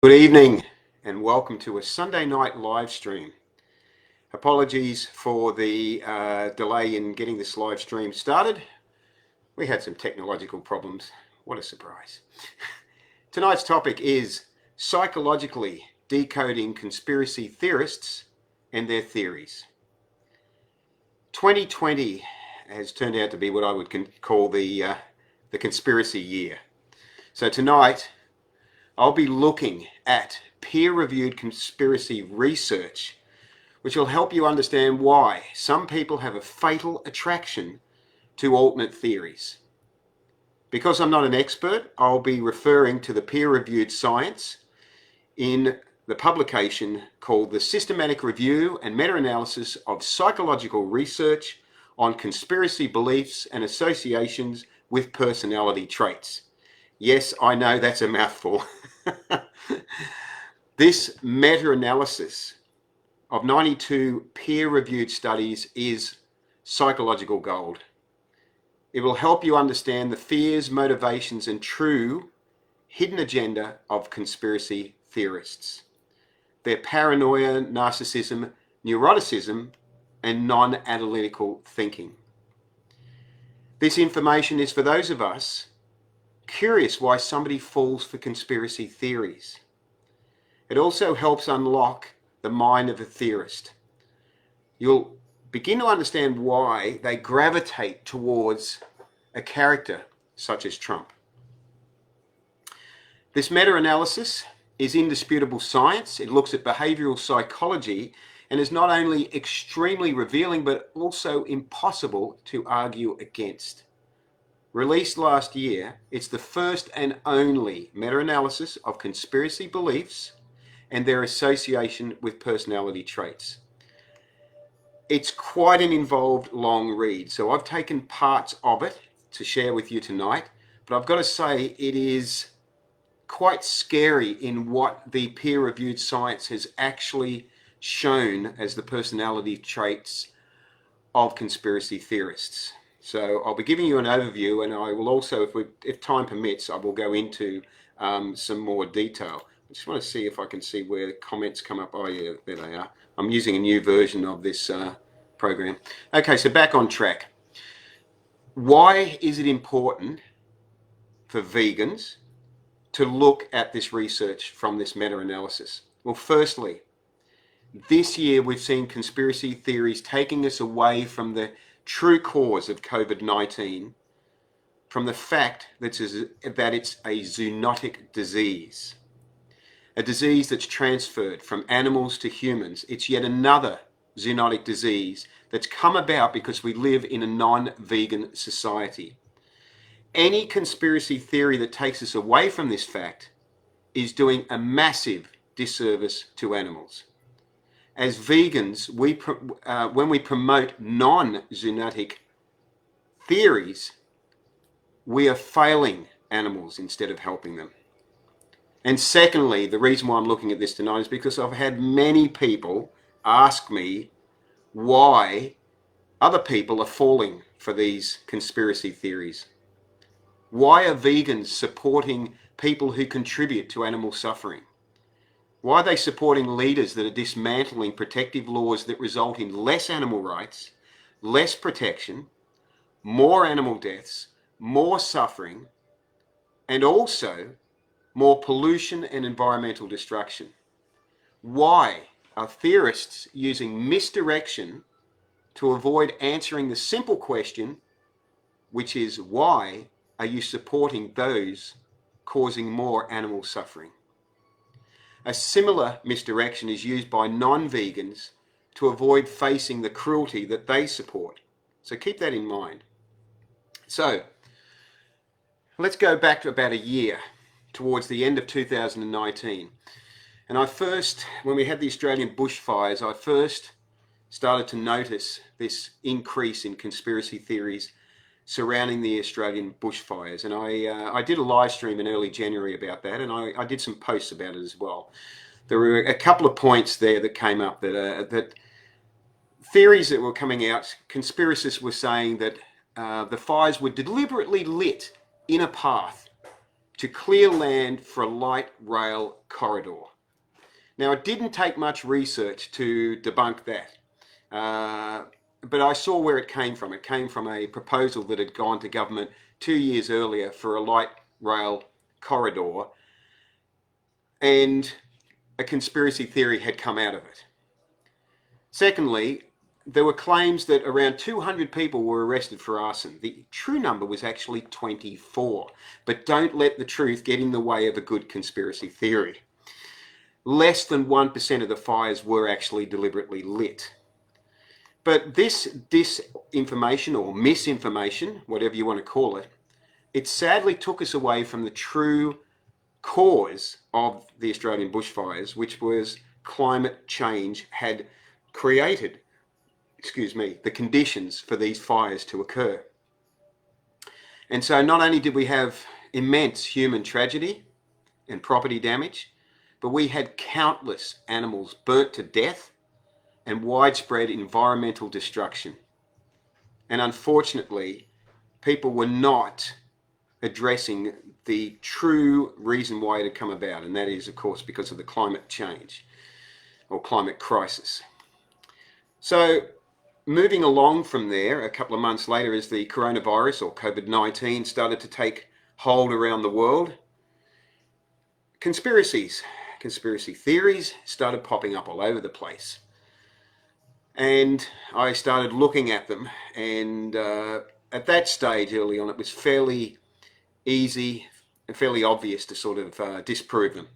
Good evening and welcome to a Sunday night live stream. Apologies for the delay in getting this live stream started. We had some technological problems. What a surprise. Tonight's topic is psychologically decoding conspiracy theorists and their theories. 2020 has turned out to be what I would call the conspiracy year. So tonight I'll be looking at peer-reviewed conspiracy research, which will help you understand why some people have a fatal attraction to alternate theories. Because I'm not an expert, I'll be referring to the peer-reviewed science in the publication called The Systematic Review and Meta-Analysis of Psychological Research on Conspiracy Beliefs and Associations with Personality Traits. Yes, I know that's a mouthful. This meta-analysis of 92 peer-reviewed studies is psychological gold. It will help you understand the fears, motivations, and true hidden agenda of conspiracy theorists. Their paranoia, narcissism, neuroticism, and non-analytical thinking. This information is for those of us curious why somebody falls for conspiracy theories. It also helps unlock the mind of a theorist. You'll begin to understand why they gravitate towards a character such as Trump. This meta-analysis is indisputable science. It looks at behavioural psychology and is not only extremely revealing but also impossible to argue against. Released last year, it's the first and only meta-analysis of conspiracy beliefs and their association with personality traits. It's quite an involved long read, so I've taken parts of it to share with you tonight, but I've got to say it is quite scary in what the peer-reviewed science has actually shown as the personality traits of conspiracy theorists. So I'll be giving you an overview, and I will also, if time permits, I will go into some more detail. I just want to see if I can see where the comments come up. Oh yeah, there they are. I'm using a new version of this program. Okay, so back on track. Why is it important for vegans to look at this research from this meta-analysis? Well, firstly, this year we've seen conspiracy theories taking us away from the true cause of COVID-19, from the fact that it's a zoonotic disease, a disease that's transferred from animals to humans. It's yet another zoonotic disease that's come about because we live in a non-vegan society. Any conspiracy theory that takes us away from this fact is doing a massive disservice to animals. As vegans, when we promote non-zoonotic theories, we are failing animals instead of helping them. And secondly, the reason why I'm looking at this tonight is because I've had many people ask me why other people are falling for these conspiracy theories. Why are vegans supporting people who contribute to animal suffering? Why are they supporting leaders that are dismantling protective laws that result in less animal rights, less protection, more animal deaths, more suffering, and also more pollution and environmental destruction? Why are theorists using misdirection to avoid answering the simple question, which is why are you supporting those causing more animal suffering? A similar misdirection is used by non-vegans to avoid facing the cruelty that they support. So keep that in mind. So let's go back to about a year, towards the end of 2019. And when we had the Australian bushfires, I first started to notice this increase in conspiracy theories surrounding the Australian bushfires. And I did a live stream in early January about that, and I did some posts about it as well. There were a couple of points there that came up that theories that were coming out, conspiracists were saying that the fires were deliberately lit in a path to clear land for a light rail corridor. Now, it didn't take much research to debunk that, but I saw where it came from. It came from a proposal that had gone to government 2 years earlier for a light rail corridor, and a conspiracy theory had come out of it. Secondly, there were claims that around 200 people were arrested for arson. The true number was actually 24, but don't let the truth get in the way of a good conspiracy theory. Less than 1% of the fires were actually deliberately lit. But this disinformation or misinformation, whatever you want to call it, it sadly took us away from the true cause of the Australian bushfires, which was climate change had created, the conditions for these fires to occur. And so not only did we have immense human tragedy and property damage, but we had countless animals burnt to death and widespread environmental destruction. And unfortunately, people were not addressing the true reason why it had come about, and that is, of course, because of the climate change or climate crisis. So moving along from there, a couple of months later, as the coronavirus or COVID-19 started to take hold around the world, conspiracy theories started popping up all over the place. And I started looking at them, and at that stage early on, it was fairly easy and fairly obvious to sort of disprove them.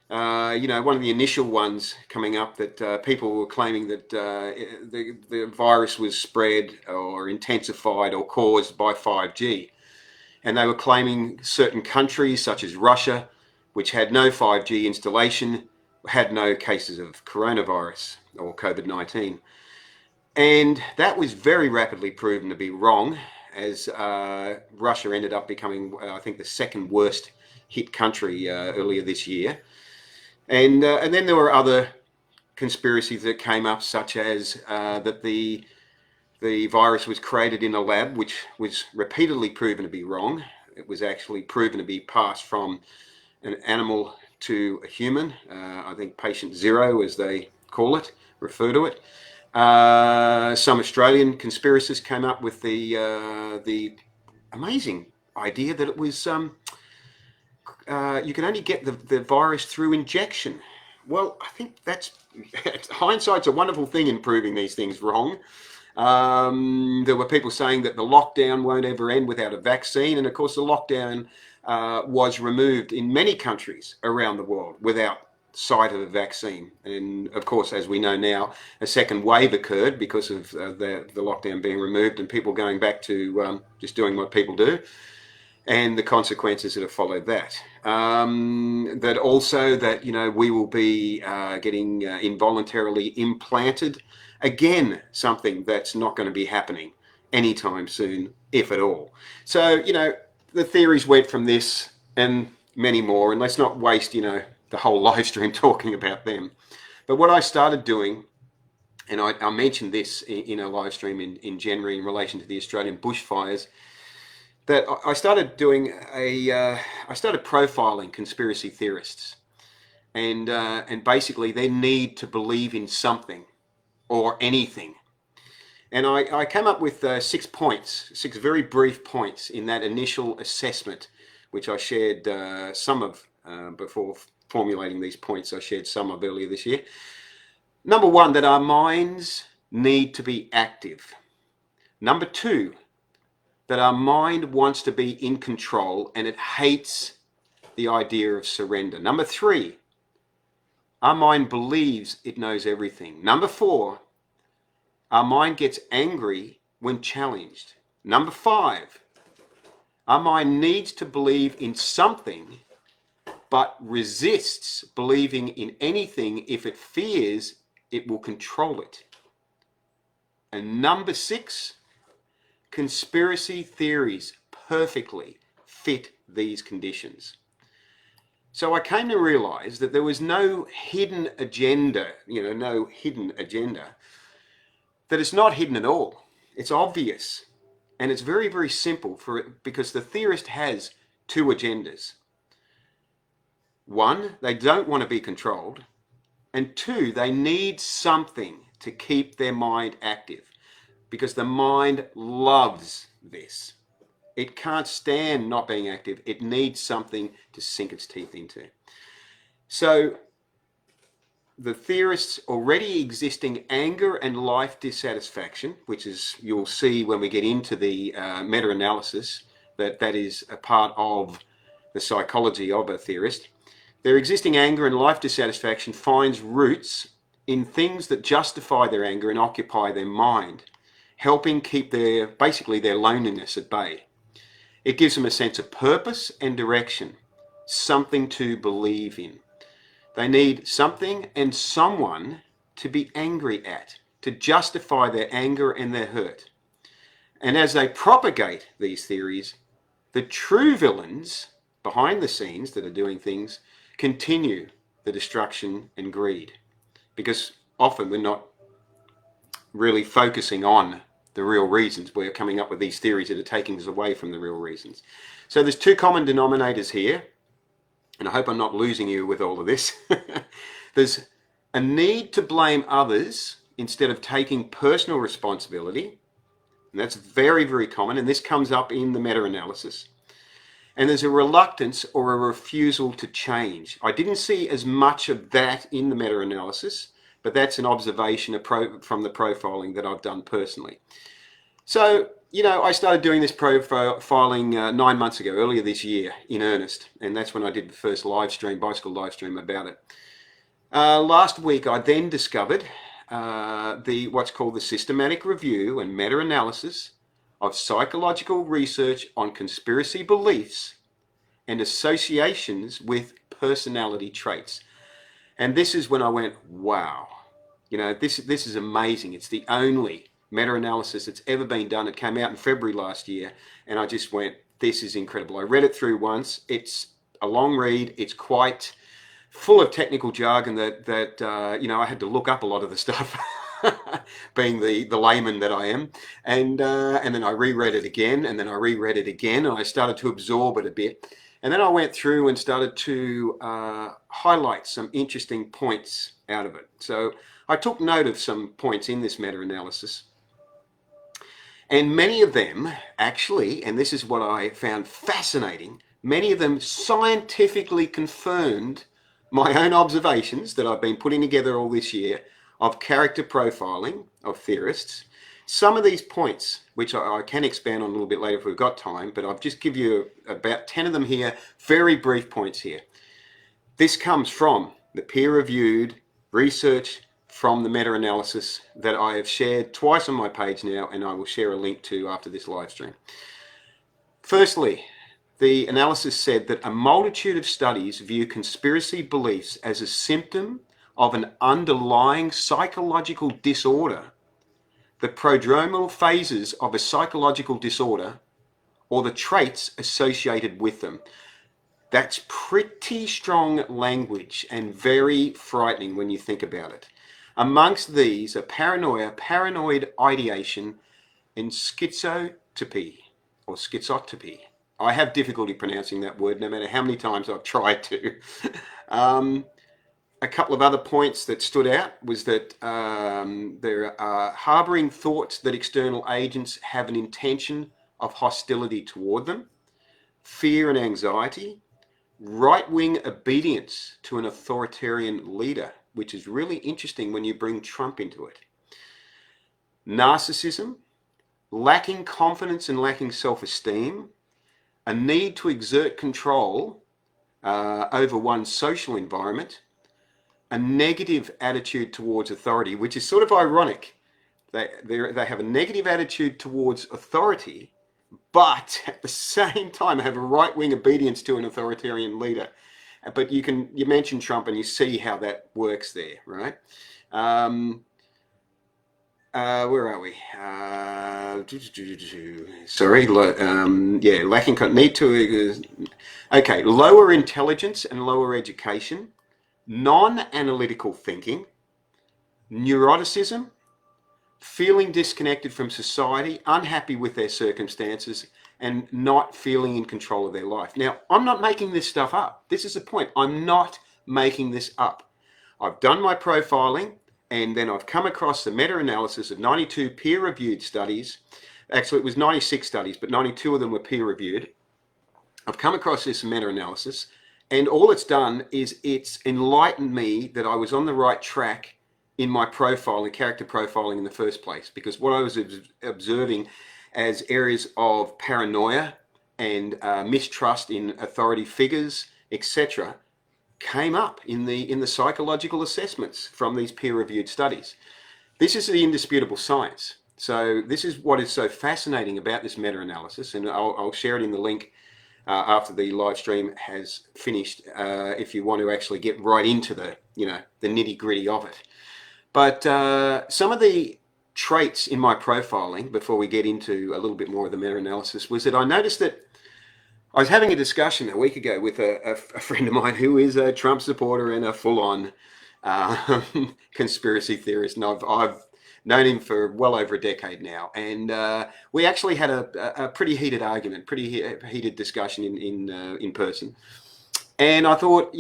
One of the initial ones coming up that people were claiming that the virus was spread or intensified or caused by 5G. And they were claiming certain countries such as Russia, which had no 5G installation, had no cases of coronavirus or COVID-19. And that was very rapidly proven to be wrong, as Russia ended up becoming, I think, the second worst hit country earlier this year. And then there were other conspiracies that came up, such as that the virus was created in a lab, which was repeatedly proven to be wrong. It was actually proven to be passed from an animal to a human. I think patient zero, as they call it, refer to it. Some Australian conspiracists came up with the amazing idea that it was you can only get the virus through injection. Well, I think that's hindsight's a wonderful thing in proving these things wrong. There were people saying that the lockdown won't ever end without a vaccine, and of course the lockdown was removed in many countries around the world without sight of a vaccine. And of course, as we know now, a second wave occurred because of the lockdown being removed and people going back to just doing what people do, and the consequences that have followed that. That also that, we will be getting involuntarily implanted. Again, something that's not going to be happening anytime soon, if at all. So, the theories went from this and many more, and let's not waste, the whole live stream talking about them. But what I started doing, and I mentioned this in a live stream in January in relation to the Australian bushfires, that I started doing I started profiling conspiracy theorists, and basically their need to believe in something or anything. And I came up with 6 points, 6 very brief points in that initial assessment, which I shared some of before formulating these points. I shared some of earlier this year. Number 1, that our minds need to be active. Number 2, that our mind wants to be in control and it hates the idea of surrender. Number 3, our mind believes it knows everything. Number 4, our mind gets angry when challenged. Number 5, our mind needs to believe in something but resists believing in anything if it fears it will control it. And number 6, conspiracy theories perfectly fit these conditions. So I came to realize that there was no hidden agenda, that it's not hidden at all. It's obvious. And it's very, very simple because the theorist has two agendas. One, they don't want to be controlled. And two, they need something to keep their mind active because the mind loves this. It can't stand not being active. It needs something to sink its teeth into. So the theorists' already existing anger and life dissatisfaction, which is, you'll see when we get into the meta-analysis, that is a part of the psychology of a theorist. Their existing anger and life dissatisfaction finds roots in things that justify their anger and occupy their mind, helping keep basically their loneliness at bay. It gives them a sense of purpose and direction, something to believe in. They need something and someone to be angry at, to justify their anger and their hurt. And as they propagate these theories, the true villains behind the scenes that are doing things continue the destruction and greed. Because often we're not really focusing on the real reasons. We're coming up with these theories that are taking us away from the real reasons. So there's two common denominators here. And I hope I'm not losing you with all of this. There's a need to blame others instead of taking personal responsibility. And that's very, very common. And this comes up in the meta-analysis. And there's a reluctance or a refusal to change. I didn't see as much of that in the meta-analysis, but that's an observation from the profiling that I've done personally. So, you know, I started doing this profiling 9 months ago, earlier this year, in earnest. And that's when I did the first bicycle live stream about it. Last week, I then discovered what's called the systematic review and meta-analysis of psychological research on conspiracy beliefs and associations with personality traits. And this is when I went, wow, you know, this is amazing. It's the only meta-analysis that's ever been done. It came out in February last year, and I just went, this is incredible. I read it through once. It's a long read. It's quite full of technical jargon that you know, I had to look up a lot of the stuff, being the layman that I am. And then I reread it again, and then I reread it again, and I started to absorb it a bit. And then I went through and started to highlight some interesting points out of it. So I took note of some points in this meta-analysis. And many of them actually, and this is what I found fascinating, many of them scientifically confirmed my own observations that I've been putting together all this year of character profiling of theorists. Some of these points, which I can expand on a little bit later if we've got time, but I'll just give you about 10 of them here, very brief points here. This comes from the peer-reviewed research from the meta-analysis that I have shared twice on my page now, and I will share a link to after this live stream. Firstly, the analysis said that a multitude of studies view conspiracy beliefs as a symptom of an underlying psychological disorder, the prodromal phases of a psychological disorder, or the traits associated with them. That's pretty strong language and very frightening when you think about it. Amongst these are paranoia, paranoid ideation, and schizotopy, or schizotopy. I have difficulty pronouncing that word no matter how many times I've tried to. A couple of other points that stood out was that there are harboring thoughts that external agents have an intention of hostility toward them, fear and anxiety, right-wing obedience to an authoritarian leader, which is really interesting when you bring Trump into it, narcissism, lacking confidence and lacking self-esteem, a need to exert control over one's social environment, a negative attitude towards authority, which is sort of ironic. They have a negative attitude towards authority, but at the same time have a right-wing obedience to an authoritarian leader. But you mention Trump and you see how that works there, right? Where are we? Sorry, yeah, lacking need to. Okay, lower intelligence and lower education, non-analytical thinking, neuroticism, feeling disconnected from society, unhappy with their circumstances, and not feeling in control of their life. Now, I'm not making this stuff up. This is the point. I'm not making this up. I've done my profiling, and then I've come across the meta-analysis of 92 peer-reviewed studies. Actually, it was 96 studies, but 92 of them were peer-reviewed. I've come across this meta-analysis, and all it's done is it's enlightened me that I was on the right track in my profiling, character profiling in the first place, because what I was observing as areas of paranoia and mistrust in authority figures, etc., came up in the psychological assessments from these peer-reviewed studies. This is the indisputable science. So this is what is so fascinating about this meta-analysis, and I'll share it in the link after the live stream has finished, if you want to actually get right into the nitty-gritty of it. But some of the traits in my profiling, before we get into a little bit more of the meta-analysis, was that I noticed that I was having a discussion a week ago with a friend of mine who is a Trump supporter and a full-on conspiracy theorist, and I've known him for well over a decade now, and we actually had a pretty heated argument, pretty heated discussion in person. And I thought,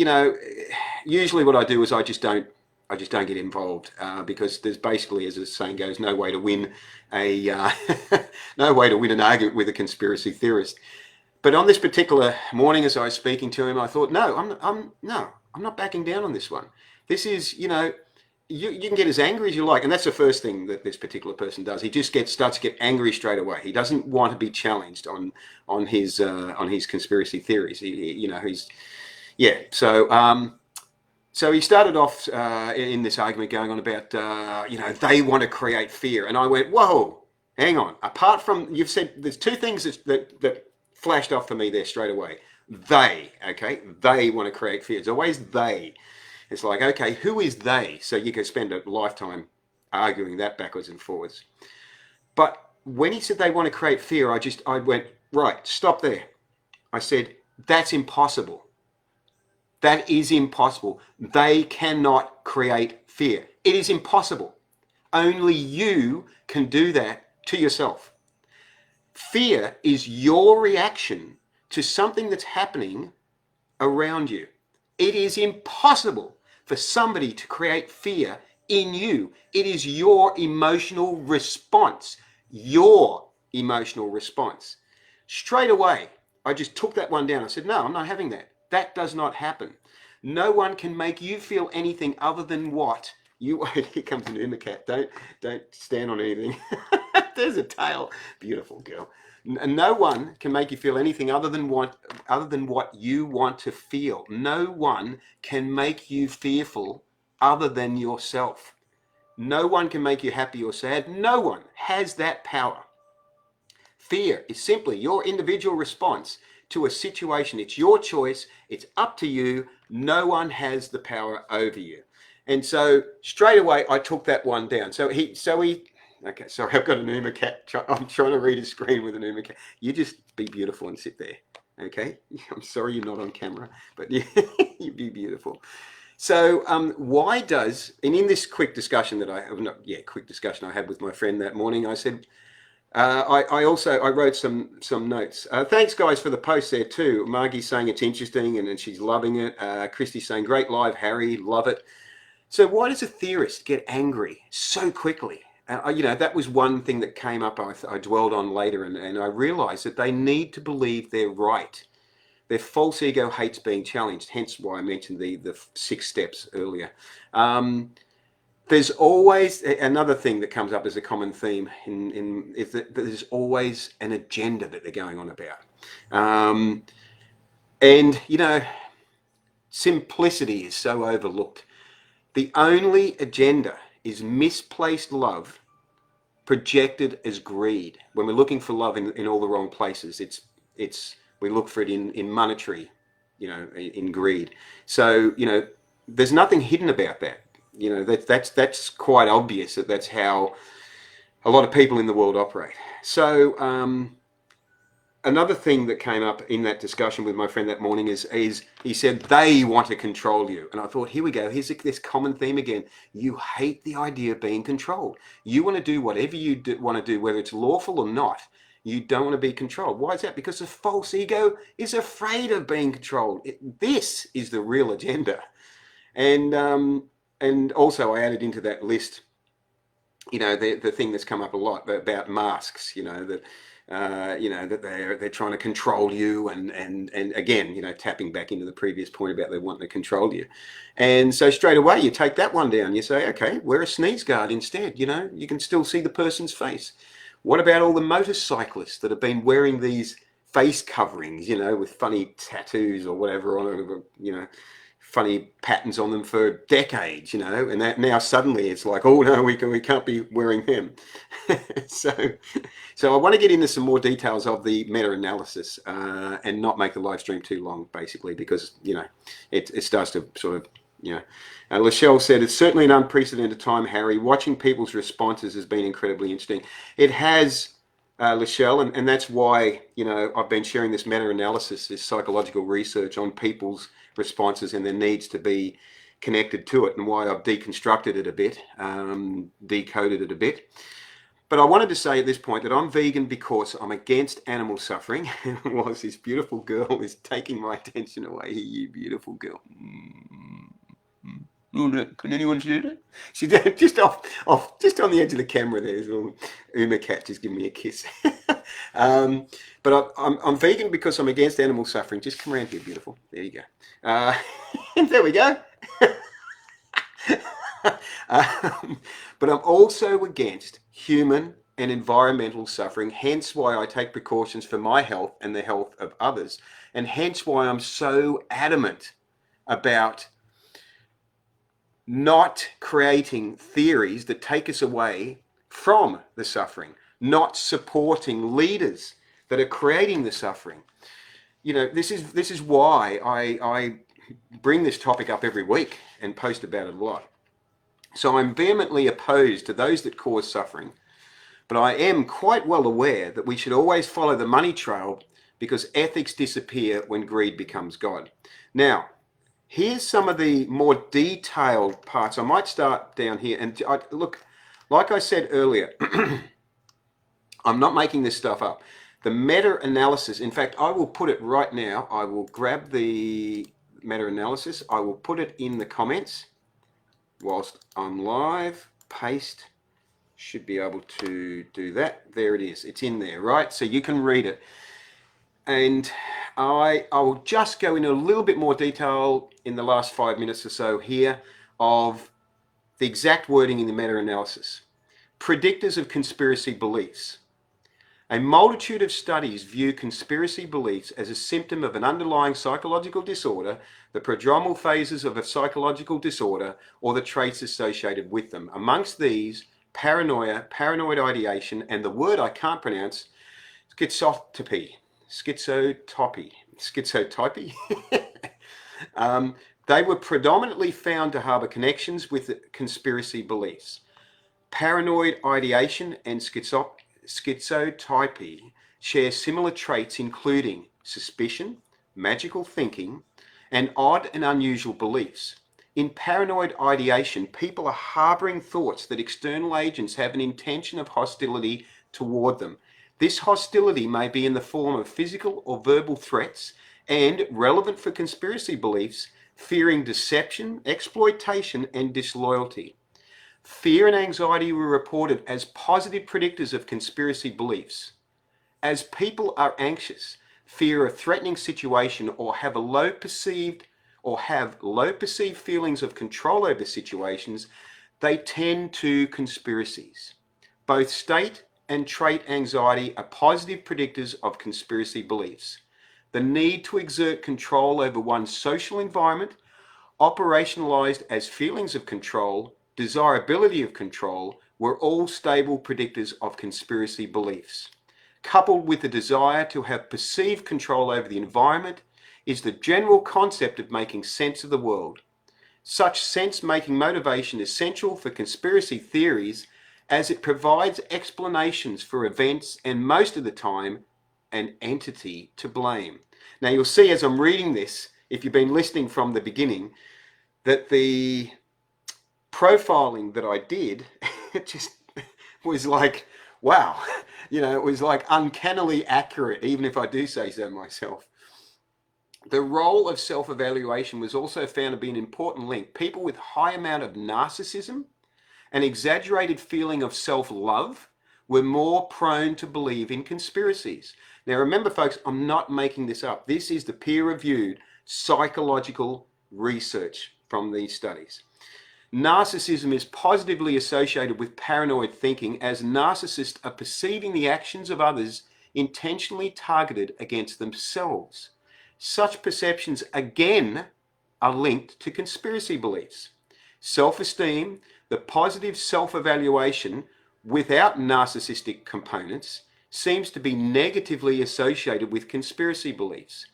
usually what I do is I just don't get involved because there's basically, as the saying goes, no way to win no way to win an argument with a conspiracy theorist. But on this particular morning, as I was speaking to him, I thought, no, I'm not backing down on this one. This is, you can get as angry as you like, and that's the first thing that this particular person does. He just starts to get angry straight away. He doesn't want to be challenged on his conspiracy theories. So he started off in this argument going on about they want to create fear, and I went, whoa, hang on. Apart from, you've said there's two things that flashed off for me there straight away. They want to create fear. It's always they. It's like, okay, who is they? So you could spend a lifetime arguing that backwards and forwards. But when he said they want to create fear, I went, right, stop there. I said, that's impossible. That is impossible. They cannot create fear. It is impossible. Only you can do that to yourself. Fear is your reaction to something that's happening around you. It is impossible for somebody to create fear in you. It is your emotional response. Your emotional response. Straight away, I just took that one down. I said, no, I'm not having that. That does not happen. No one can make you feel anything other than what you... Here comes an Uma cat. Don't stand on anything. There's a tail. Beautiful girl. No one can make you feel anything other than what you want to feel. No one can make you fearful other than yourself. No one can make you happy or sad. No one has that power. Fear is simply your individual response to a situation. It's your choice. It's up to you. No one has the power over you. And so straight away, I took that one down. So he, okay, sorry, I've got an Uma cat. I'm trying to read a screen with an Uma cat. You just be beautiful and sit there, okay? I'm sorry you're not on camera, but you be beautiful. So why does, and in this quick discussion that I had with my friend that morning, I said, I wrote some notes. Thanks guys for the post there too. Margie's saying it's interesting and she's loving it. Christy's saying great live, Harry, love it. So why does a theorist get angry so quickly? That was one thing that came up, I dwelled on later, and I realized that they need to believe they're right. Their false ego hates being challenged, hence why I mentioned the 6 steps earlier. There's always another thing that comes up as a common theme is that there's always an agenda that they're going on about. Simplicity is so overlooked. The only agenda is misplaced love projected as greed. When we're looking for love in all the wrong places, we look for it in monetary, in greed. So, there's nothing hidden about that. That's quite obvious that's how a lot of people in the world operate. So another thing that came up in that discussion with my friend that morning is he said they want to control you, and I thought, here we go. Here's this common theme again. You hate the idea of being controlled. You want to do whatever you want to do, whether it's lawful or not. You don't want to be controlled. Why is that? Because the false ego is afraid of being controlled. This is the real agenda. And also I added into that list, you know, the thing that's come up a lot about masks, you know, that that they're trying to control you, and again, you know, tapping back into the previous point about they want to control you. And so straight away you take that one down. You say, okay, wear a sneeze guard instead. You know, you can still see the person's face. What about all the motorcyclists that have been wearing these face coverings, you know, with funny tattoos or whatever on it, you know, funny patterns on them for decades, you know, and that now suddenly it's like, oh no, we can't be wearing them. so I want to get into some more details of the meta-analysis and not make the live stream too long, basically, because, you know, it starts to sort of, you know. Lachelle said, it's certainly an unprecedented time, Harry. Watching people's responses has been incredibly interesting. It has, Lachelle, and that's why, you know, I've been sharing this meta-analysis, this psychological research on people's responses and their needs to be connected to it, and why I've deconstructed it a bit, decoded it a bit. But I wanted to say at this point that I'm vegan because I'm against animal suffering. Whilst this beautiful girl is taking my attention away, you beautiful girl. Can anyone see that? She's just just on the edge of the camera. There's a little Uma cat just giving me a kiss. But I'm vegan because I'm against animal suffering. Just come around here, beautiful. There you go. There we go. But I'm also against human and environmental suffering, hence why I take precautions for my health and the health of others, and hence why I'm so adamant about not creating theories that take us away from the suffering, not supporting leaders that are creating the suffering. You know, this is why I bring this topic up every week and post about it a lot. So I'm vehemently opposed to those that cause suffering, but I am quite well aware that we should always follow the money trail, because ethics disappear when greed becomes God. Now, here's some of the more detailed parts. I might start down here. And look, like I said earlier, I'm not making this stuff up. The meta-analysis, in fact, I will put it right now. I will grab the meta-analysis. I will put it in the comments whilst I'm live. Paste. Should be able to do that. There it is. It's in there, right? So you can read it. And I will just go into a little bit more detail in the last 5 minutes or so here of the exact wording in the meta-analysis. Predictors of conspiracy beliefs. A multitude of studies view conspiracy beliefs as a symptom of an underlying psychological disorder, the prodromal phases of a psychological disorder, or the traits associated with them. Amongst these, paranoia, paranoid ideation, and the word I can't pronounce, schizotypy. They were predominantly found to harbour connections with conspiracy beliefs. Paranoid ideation and schizotypy share similar traits, including suspicion, magical thinking, and odd and unusual beliefs. In paranoid ideation, people are harbouring thoughts that external agents have an intention of hostility toward them. This hostility may be in the form of physical or verbal threats, and, relevant for conspiracy beliefs, fearing deception, exploitation, and disloyalty. Fear and anxiety were reported as positive predictors of conspiracy beliefs. As people are anxious, fear a threatening situation, or have low perceived feelings of control over situations, they tend to conspiracies. Both state and trait anxiety are positive predictors of conspiracy beliefs. The need to exert control over one's social environment, operationalized as feelings of control, desirability of control, were all stable predictors of conspiracy beliefs. Coupled with the desire to have perceived control over the environment is the general concept of making sense of the world. Such sense-making motivation is essential for conspiracy theories, as it provides explanations for events and, most of the time, an entity to blame. Now you'll see as I'm reading this, if you've been listening from the beginning, that the profiling that I did just was like, wow, You know, it was like uncannily accurate, even if I do say so myself. The role of self-evaluation was also found to be an important link. People with high amount of narcissism, an exaggerated feeling of self-love, were more prone to believe in conspiracies. Now remember folks, I'm not making this up. This is the peer-reviewed psychological research from these studies. Narcissism is positively associated with paranoid thinking, as narcissists are perceiving the actions of others intentionally targeted against themselves. Such perceptions again are linked to conspiracy beliefs. Self-esteem, the positive self-evaluation without narcissistic components, seems to be negatively associated with conspiracy beliefs.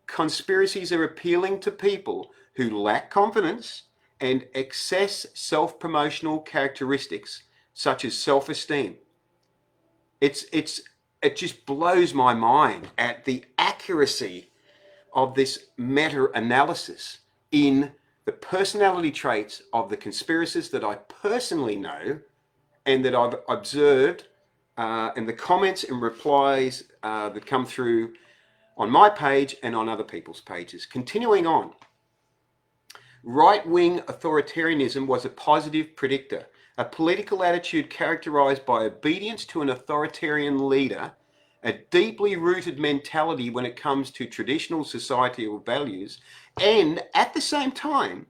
Conspiracies are appealing to people who lack confidence and excess self-promotional characteristics such as self-esteem. It just blows my mind at the accuracy of this meta-analysis in the personality traits of the conspiracists that I personally know and that I've observed, and the comments and replies that come through on my page and on other people's pages. Continuing on, right-wing authoritarianism was a positive predictor, a political attitude characterized by obedience to an authoritarian leader, a deeply rooted mentality when it comes to traditional societal values, and at the same time,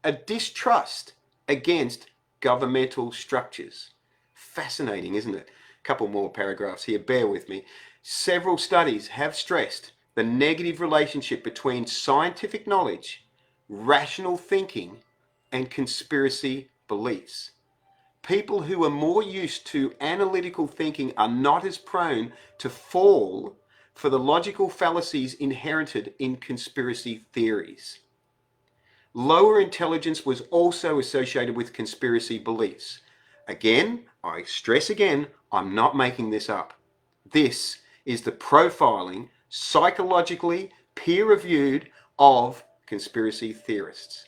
a distrust against governmental structures. Fascinating, isn't it? A couple more paragraphs here, bear with me. Several studies have stressed the negative relationship between scientific knowledge, rational thinking, and conspiracy beliefs. People who are more used to analytical thinking are not as prone to fall for the logical fallacies inherited in conspiracy theories. Lower intelligence was also associated with conspiracy beliefs. Again, I stress again, I'm not making this up. This is the profiling, psychologically peer-reviewed, of conspiracy theorists.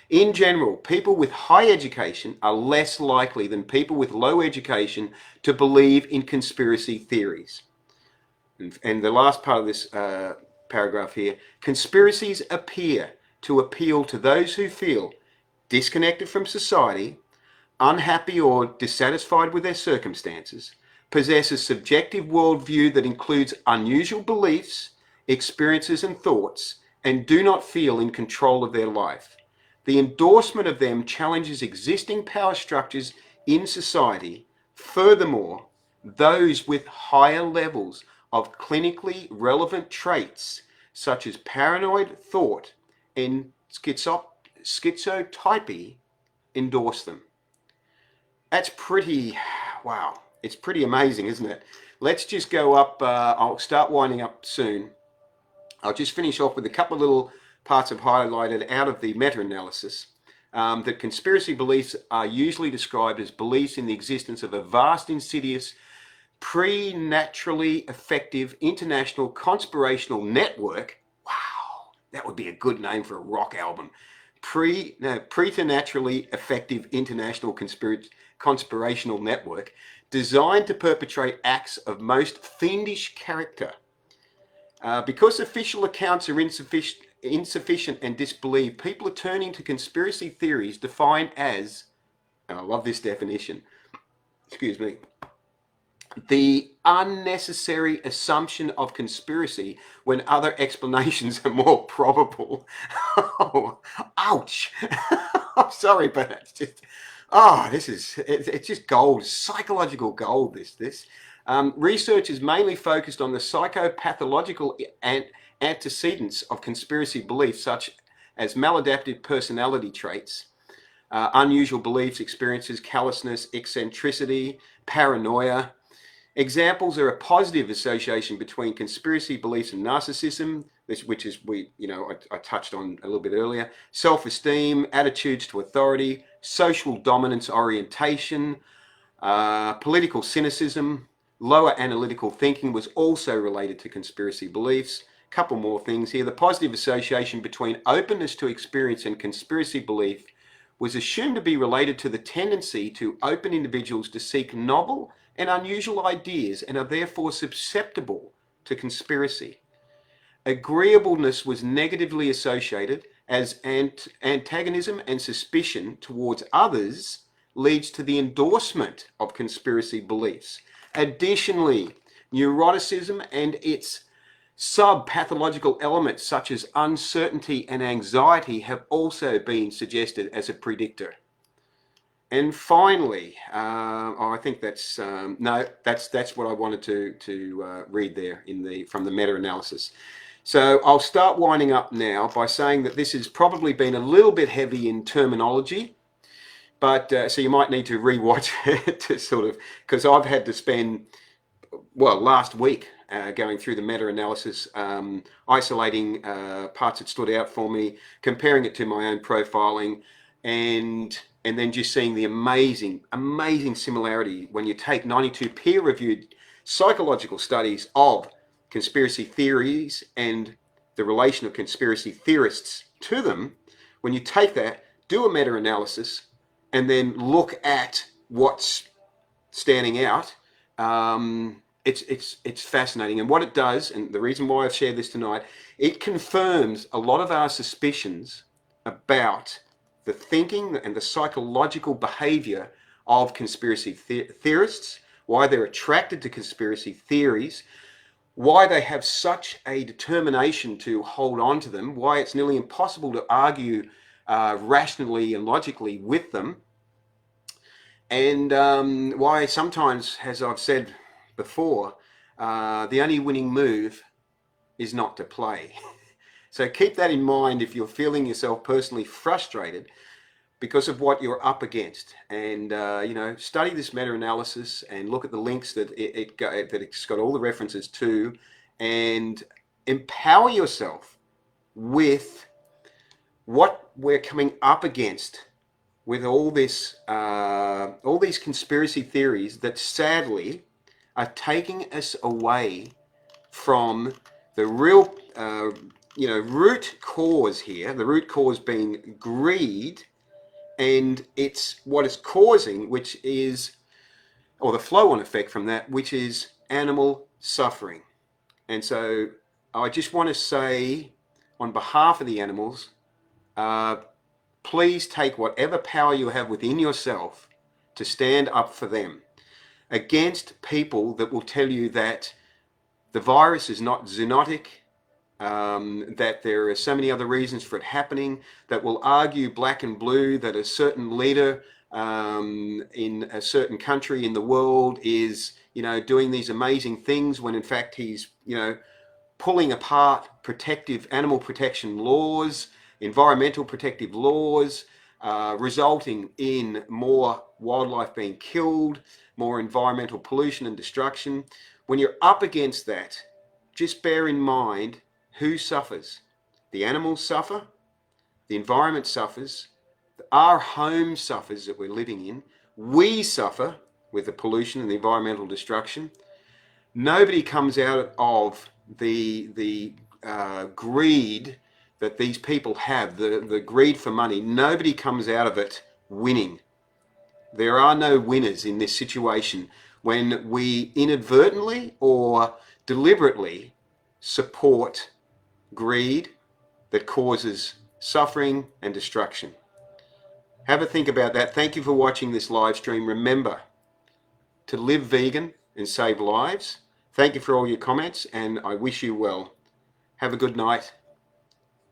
In general, people with high education are less likely than people with low education to believe in conspiracy theories. And the last part of this paragraph here, conspiracies appear to appeal to those who feel disconnected from society, unhappy or dissatisfied with their circumstances, possess a subjective worldview that includes unusual beliefs, experiences, and thoughts, and do not feel in control of their life. The endorsement of them challenges existing power structures in society. Furthermore, those with higher levels of clinically relevant traits, such as paranoid thought and schizotypy, endorse them. That's pretty, wow, it's pretty amazing, isn't it? Let's just go up, I'll start winding up soon. I'll just finish off with a couple of little parts I've highlighted out of the meta-analysis. That conspiracy beliefs are usually described as beliefs in the existence of a vast, insidious, preternaturally effective international conspirational network. Wow, that would be a good name for a rock album. Preternaturally effective international conspirational network designed to perpetrate acts of most fiendish character. Because official accounts are insufficient and disbelieved, people are turning to conspiracy theories defined as, and I love this definition, excuse me, the unnecessary assumption of conspiracy when other explanations are more probable. Oh, ouch. I'm sorry, but it's just, it's just gold, psychological gold, this. Research is mainly focused on the psychopathological antecedents of conspiracy beliefs, such as maladaptive personality traits, unusual beliefs, experiences, callousness, eccentricity, paranoia. Examples are a positive association between conspiracy beliefs and narcissism, which is I touched on a little bit earlier. Self-esteem, attitudes to authority, social dominance orientation, political cynicism. Lower analytical thinking was also related to conspiracy beliefs. A couple more things here. The positive association between openness to experience and conspiracy belief was assumed to be related to the tendency to open individuals to seek novel and unusual ideas and are therefore susceptible to conspiracy. Agreeableness was negatively associated as antagonism and suspicion towards others leads to the endorsement of conspiracy beliefs. Additionally, neuroticism and its sub-pathological elements such as uncertainty and anxiety have also been suggested as a predictor. And finally, I think that's no, that's what I wanted to read there from the meta-analysis. So I'll start winding up now by saying that this has probably been a little bit heavy in terminology, but so you might need to rewatch it to sort of, because I've had to spend, well, last week going through the meta-analysis, isolating parts that stood out for me, comparing it to my own profiling, and then just seeing the amazing similarity when you take 92 peer-reviewed psychological studies of conspiracy theories and the relation of conspiracy theorists to them. When you take that, do a meta-analysis, and then look at what's standing out, it's fascinating. And what it does, and the reason why I've shared this tonight, it confirms a lot of our suspicions about the thinking and the psychological behavior of conspiracy theorists, why they're attracted to conspiracy theories, why they have such a determination to hold on to them, why it's nearly impossible to argue rationally and logically with them, and why sometimes, as I've said before, the only winning move is not to play. So keep that in mind if you're feeling yourself personally frustrated because of what you're up against, and study this meta-analysis and look at the links that it's got all the references to, and empower yourself with what we're coming up against with all this, all these conspiracy theories that sadly are taking us away from the real, root cause here. The root cause being greed. And it's what is causing, which is, or the flow-on effect from that, which is animal suffering. And so I just want to say, on behalf of the animals, please take whatever power you have within yourself to stand up for them against people that will tell you that the virus is not zoonotic, that there are so many other reasons for it happening, that will argue black and blue that a certain leader in a certain country in the world is, doing these amazing things when in fact he's, pulling apart protective animal protection laws, environmental protective laws, resulting in more wildlife being killed, more environmental pollution and destruction. When you're up against that, just bear in mind who suffers. The animals suffer, the environment suffers, our home suffers that we're living in, we suffer with the pollution and the environmental destruction. Nobody comes out of the greed that these people have, the greed for money. Nobody comes out of it winning. There are no winners in this situation when we inadvertently or deliberately support greed that causes suffering and destruction. Have a think about that. Thank you for watching this live stream. Remember to live vegan and save lives. Thank you for all your comments, and I wish you well. Have a good night.